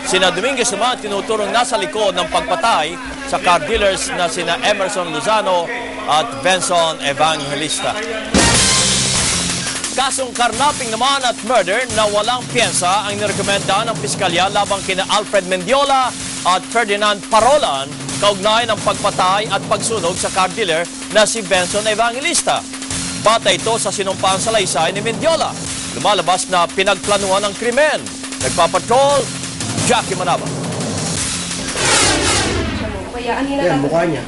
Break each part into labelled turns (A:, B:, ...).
A: Sina Dominguez naman tinuturong nasa likod ng pagpatay sa car dealers na sina Emerson Lozano at Benson Evangelista. Kasong karnaping naman at murder na walang piyensa ang nirekomenda ng piskalya labang kina Alfred Mendiola at Ferdinand Parolan kaugnay ng pagpatay at pagsunog sa car dealer na si Benson Evangelista. Bata ito sa sinumpaang salaysay ni Mendiola. Lumalabas na pinagplanuhan ng krimen. Nagpapatrol, Jackie Manaba.
B: Yan, mukha niya.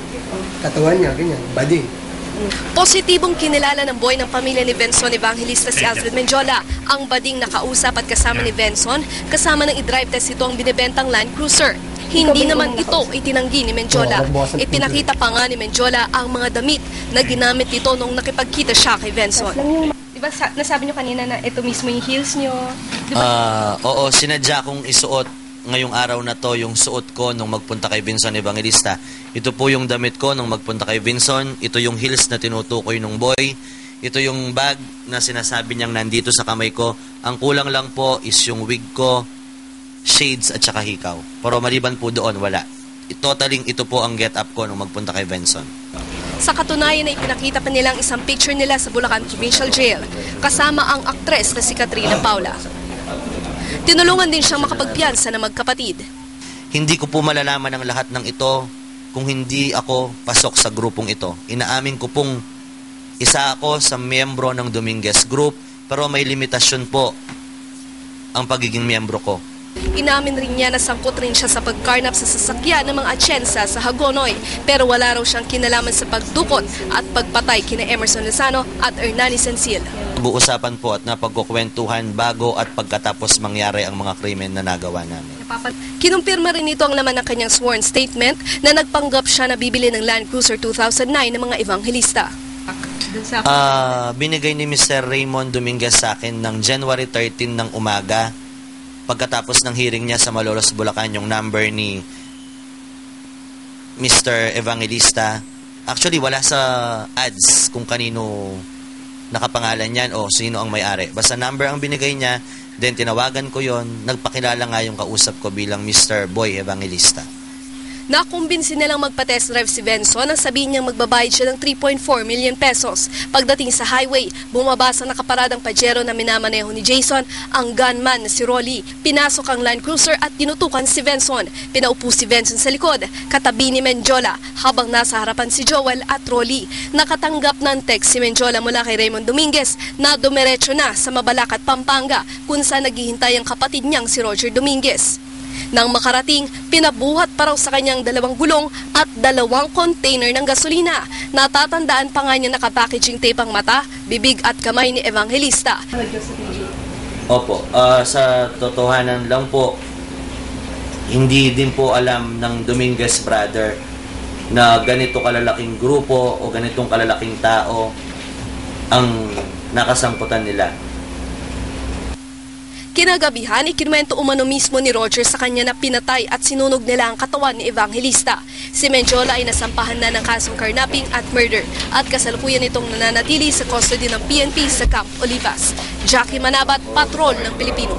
B: Katawan niya, ganyan. Bading.
C: Positibong kinilala ng boy ng pamilya ni Benson Evangelista si Alfred Mendiola. Ang bading nakausap at kasama ni Benson, kasama ng i-drive test ito ang binibentang Land Cruiser. Hindi naman ito itinanggi ni Mendiola. Ipinakita pa nga ni Mendiola ang mga damit na ginamit ito nung nakipagkita siya kay Benson.
D: Diba nasabi niyo kanina na ito mismo yung heels niyo? Diba?
E: Oo, sinadya kong isuot ngayong araw na to yung suot ko nung magpunta kay Benson Evangelista. Ito po yung damit ko nung magpunta kay Benson. Ito yung heels na tinutukoy ng boy. Ito yung bag na sinasabi niyang nandito sa kamay ko. Ang kulang lang po is yung wig ko, shades at saka hikaw. Pero maliban po doon, wala. Totaling ito po ang get-up ko nung magpunta kay Benson.
C: Sa katunayan na ipinakita pa nilang isang picture nila sa Bulacan Provincial Jail, kasama ang aktres na si Katrina Paula. Tinulungan din siyang makapagpiyansa na magkapatid.
E: Hindi ko po malalaman ang lahat ng ito kung hindi ako pasok sa grupong ito. Inaamin ko pong isa ako sa miyembro ng Dominguez Group, pero may limitasyon po ang pagiging miyembro ko.
C: Inamin rin niya na sangkot rin siya sa pagkarnap sa sasakyan ng mga atsensa sa Hagonoy, pero wala raw siyang kinalaman sa pagdukot at pagpatay kina Emerson Lozano at Hernani Sensil.
E: Nag-uusapan po at napagkukwentuhan bago at pagkatapos mangyari ang mga krimen na nagawa namin.
C: Kinumpirma rin ito ang laman ng kanyang sworn statement na nagpanggap siya na bibili ng Land Cruiser 2009 ng mga Evangelista.
E: Binigay ni Mr. Raymond Dominguez sa akin ng January 13 ng umaga. Pagkatapos ng hearing niya sa Malolos, Bulacan, yung number ni Mr. Evangelista. Actually, wala sa ads kung kanino nakapangalan yan o sino ang may-ari. Basta number ang binigay niya, then tinawagan ko yon. Nagpakilala nga yung kausap ko bilang Mr. Boy Evangelista.
C: Nakumbinsi nilang magpa-test drive si Benson nang sabihin niyang magbabayad siya ng 3.4 million pesos. Pagdating sa highway, bumaba sa nakaparadang Pajero na minamaneho ni Jason ang gunman na si Rolly. Pinasok ang Land Cruiser at tinutukan si Benson. Pinaupo si Benson sa likod, katabi ni Mendiola, habang nasa harapan si Joel at Rolly. Nakatanggap ng text si Mendiola mula kay Raymond Dominguez na dumiretso na sa Mabalacat, Pampanga, kung saan naghihintay ang kapatid niyang si Roger Dominguez. Nang makarating, pinabuhat pa raw sa kanyang 2 gulong at 2 container ng gasolina. Natatandaan pa nga niya nakapackaging tape ang mata, bibig at kamay ni Evangelista.
E: Opo, sa totohanan lang po, hindi din po alam ng Dominguez brother na ganito kalalaking grupo o ganitong kalalaking tao ang nakasangkutan nila.
C: Kinagabihan, ikinuwento umano mismo ni Roger sa kanya na pinatay at sinunog nila ang katawan ni Evangelista. Si Mendiola ay nasampahan na ng kasong karnaping at murder at kasalukuyan itong nananatili sa custody ng PNP sa Camp Olivas. Jackie Manabat, Patrol ng Pilipino.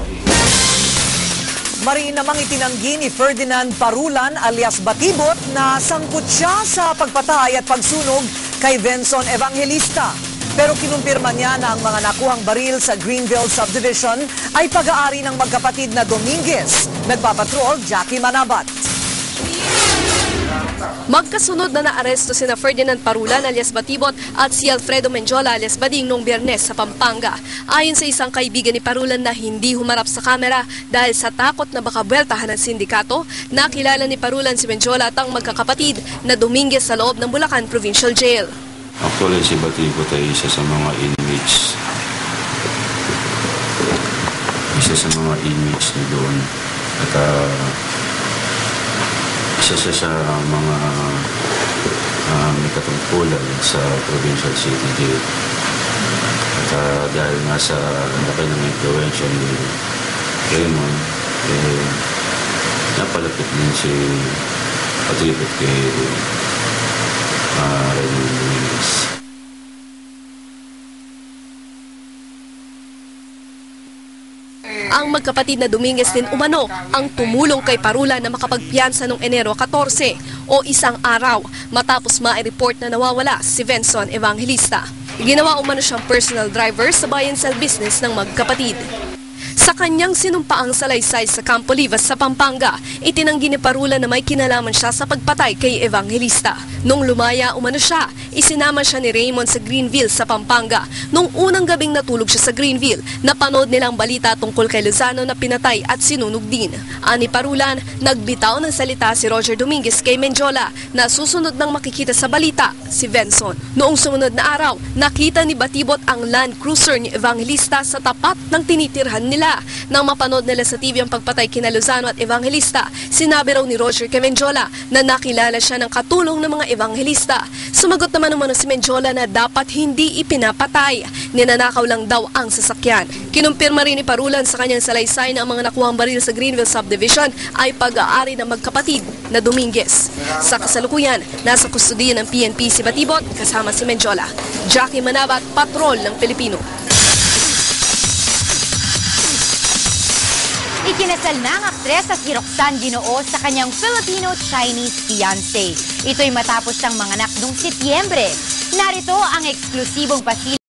F: Mariin namang itinanggi ni Ferdinand Parulan alias Batibot na sangkot siya sa pagpatay at pagsunog kay Benson Evangelista. Pero kinumpirma niya na ang mga nakuhang baril sa Greenville Subdivision ay pag-aari ng magkapatid na Dominguez. Nagpapatrol, Jackie Manabat.
C: Magkasunod na naaresto sina Ferdinand Parulan alias Batibot at si Alfredo Mendiola alias Bading noong Biyernes sa Pampanga. Ayon sa isang kaibigan ni Parulan na hindi humarap sa kamera dahil sa takot na baka buweltahan ng sindikato, nakilala ni Parulan si Mendiola at ang magkakapatid na Dominguez sa loob ng Bulacan Provincial Jail.
G: Actually, si Batibot ay isa sa mga inmates. Isa sa mga inmates na doon. At isa siya sa mga may katungkulan sa Provincial City Jail. At dahil nga sa laki ng influensya ni Raymond, napalapit din si Batibot kay Raymond Dominguez.
C: Ang magkapatid na Dominguez din umano ang tumulong kay Parula na makapagpiyansa noong Enero 14 o isang araw matapos ma-report na nawawala si Benson Evangelista. Ginawa umano siyang personal driver sa buy and sell business ng magkapatid. Sa kanyang sinumpaang salaysay sa Campo Livas sa Pampanga, itinanggi ni Parula na may kinalaman siya sa pagpatay kay Evangelista. Nung lumaya umano siya, isinama siya ni Raymond sa Greenville sa Pampanga. Nung unang gabing natulog siya sa Greenville, napanood nilang balita tungkol kay Lozano na pinatay at sinunog din. Ani Parulan, nagbitaw ng salita si Roger Dominguez kay Mendiola na susunod nang makikita sa balita si Benson. Noong sumunod na araw, nakita ni Batibot ang Land Cruiser ni Evangelista sa tapat ng tinitirhan nila. Nang mapanood nila sa TV ang pagpatay kina Lozano at Evangelista, sinabi raw ni Roger kay Mendiola na nakilala siya ng katulong ng mga Evangelista. Sumagot naman umano si Mendiola na dapat hindi ipinapatay. Ninanakaw lang daw ang sasakyan. Kinumpirma rin ni Parulan sa kanyang salaysay na ang mga nakuhang baril sa Greenville Subdivision ay pag-aari ng magkapatid na Dominguez. Sa kasalukuyan, nasa kustudiya ng PNP si Batibot kasama si Mendiola. Jackie Manabat, Patrol ng Pilipino.
H: Ikinasal na ang aktres at si Roxanne Ginoo sa kanyang Filipino-Chinese fiancé. Ito'y matapos siyang manganak noong Setyembre. Narito ang eksklusibong pasilyo